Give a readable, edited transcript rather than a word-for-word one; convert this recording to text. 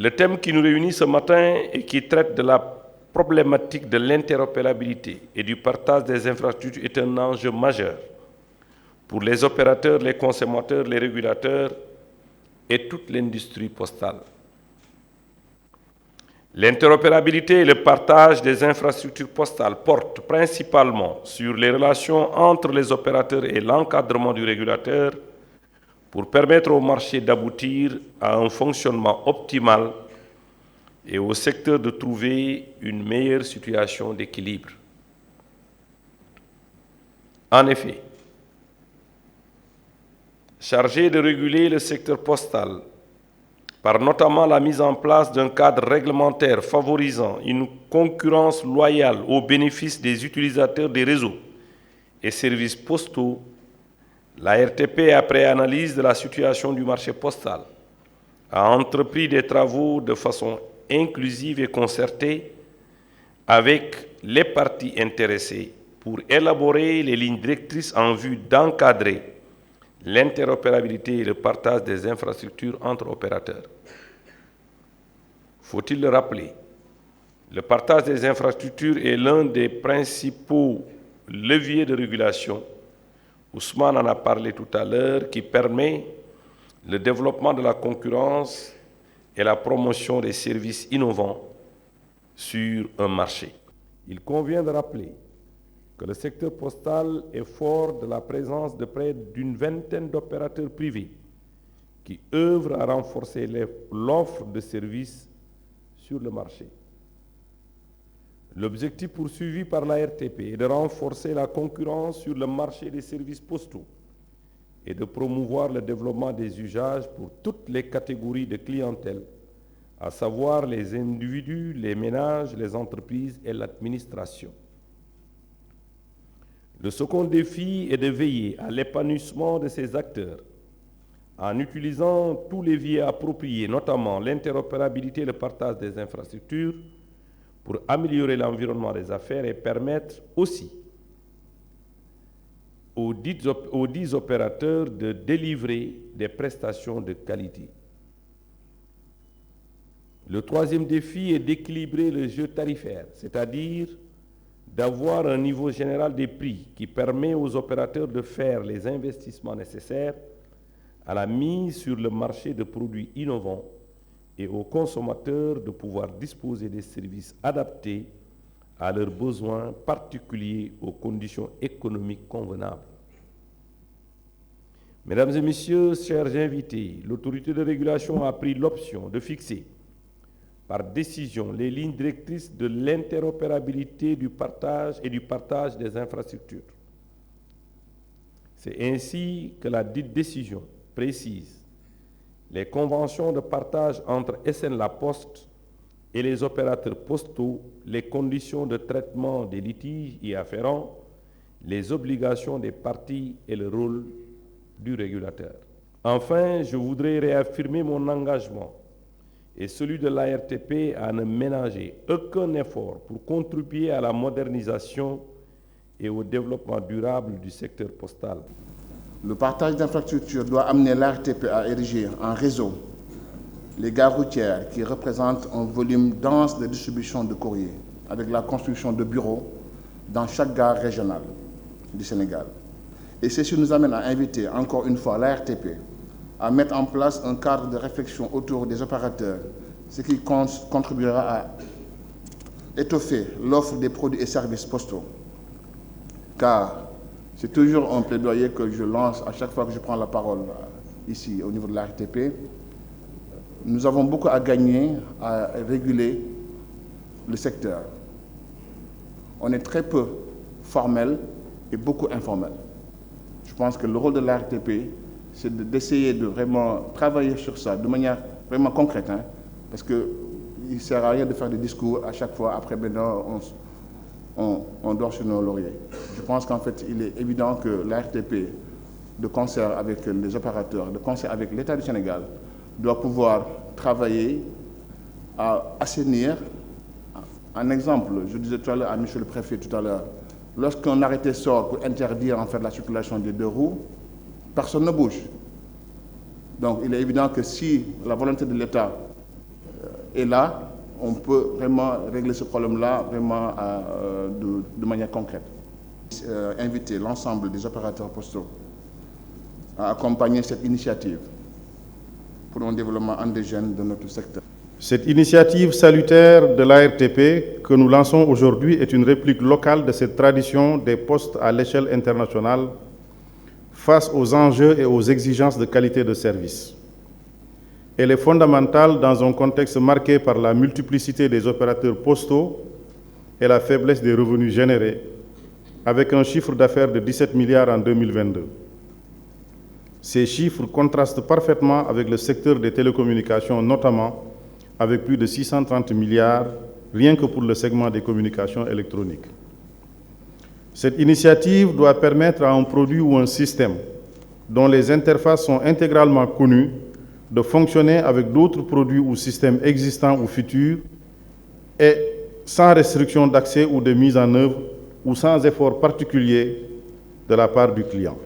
Le thème qui nous réunit ce matin et qui traite de la problématique de l'interopérabilité et du partage des infrastructures est un enjeu majeur pour les opérateurs, les consommateurs, les régulateurs et toute l'industrie postale. L'interopérabilité et le partage des infrastructures postales portent principalement sur les relations entre les opérateurs et l'encadrement du régulateur pour permettre au marché d'aboutir à un fonctionnement optimal et au secteur de trouver une meilleure situation d'équilibre. En effet, chargé de réguler le secteur postal, par notamment la mise en place d'un cadre réglementaire favorisant une concurrence loyale au bénéfice des utilisateurs des réseaux et services postaux, la RTP, après analyse de la situation du marché postal, a entrepris des travaux de façon inclusive et concertée avec les parties intéressées pour élaborer les lignes directrices en vue d'encadrer l'interopérabilité et le partage des infrastructures entre opérateurs. Faut-il le rappeler, le partage des infrastructures est l'un des principaux leviers de régulation, Ousmane en a parlé tout à l'heure, qui permet le développement de la concurrence et la promotion des services innovants sur un marché. Il convient de rappeler que le secteur postal est fort de la présence de près d'une vingtaine d'opérateurs privés qui œuvrent à renforcer l'offre de services sur le marché. L'objectif poursuivi par la RTP est de renforcer la concurrence sur le marché des services postaux et de promouvoir le développement des usages pour toutes les catégories de clientèle, à savoir les individus, les ménages, les entreprises et l'administration. Le second défi est de veiller à l'épanouissement de ces acteurs en utilisant tous les leviers appropriés, notamment l'interopérabilité et le partage des infrastructures, pour améliorer l'environnement des affaires et permettre aussi aux dits opérateurs de délivrer des prestations de qualité. Le troisième défi est d'équilibrer le jeu tarifaire, c'est-à-dire d'avoir un niveau général des prix qui permet aux opérateurs de faire les investissements nécessaires à la mise sur le marché de produits innovants et aux consommateurs de pouvoir disposer des services adaptés à leurs besoins particuliers aux conditions économiques convenables. Mesdames et messieurs, chers invités, l'autorité de régulation a pris l'option de fixer par décision les lignes directrices de l'interopérabilité du partage et du partage des infrastructures. C'est ainsi que la dite décision précise les conventions de partage entre SN La Poste et les opérateurs postaux, les conditions de traitement des litiges y afférents, les obligations des parties et le rôle du régulateur. Enfin, je voudrais réaffirmer mon engagement et celui de l'ARTP à ne ménager aucun effort pour contribuer à la modernisation et au développement durable du secteur postal. Le partage d'infrastructures doit amener l'ARTP à ériger en réseau les gares routières qui représentent un volume dense de distribution de courrier, avec la construction de bureaux dans chaque gare régionale du Sénégal. Et ceci nous amène à inviter encore une fois l'ARTP à mettre en place un cadre de réflexion autour des opérateurs, ce qui contribuera à étoffer l'offre des produits et services postaux. Car c'est toujours un plaidoyer que je lance à chaque fois que je prends la parole ici au niveau de la RTP. Nous avons beaucoup à gagner à réguler le secteur. On est très peu formel et beaucoup informel. Je pense que le rôle de la RTP, c'est d'essayer de vraiment travailler sur ça de manière vraiment concrète, parce qu'il ne sert à rien de faire des discours à chaque fois, après maintenant on dort sur nos lauriers. Je pense qu'en fait, il est évident que la RTP, de concert avec les opérateurs, de concert avec l'État du Sénégal, doit pouvoir travailler à assainir. Un exemple, je disais tout à l'heure à M. le Préfet tout à l'heure, lorsqu'un arrêté sort pour interdire en fait la circulation des deux roues, personne ne bouge. Donc il est évident que si la volonté de l'État Et là, on peut vraiment régler ce problème-là vraiment de manière concrète. Inviter l'ensemble des opérateurs postaux à accompagner cette initiative pour un développement endogène de notre secteur. Cette initiative salutaire de l'ARTP que nous lançons aujourd'hui est une réplique locale de cette tradition des postes à l'échelle internationale face aux enjeux et aux exigences de qualité de service. Elle est fondamentale dans un contexte marqué par la multiplicité des opérateurs postaux et la faiblesse des revenus générés, avec un chiffre d'affaires de 17 milliards en 2022. Ces chiffres contrastent parfaitement avec le secteur des télécommunications, notamment avec plus de 630 milliards rien que pour le segment des communications électroniques. Cette initiative doit permettre à un produit ou un système dont les interfaces sont intégralement connues de fonctionner avec d'autres produits ou systèmes existants ou futurs et sans restriction d'accès ou de mise en œuvre ou sans effort particulier de la part du client.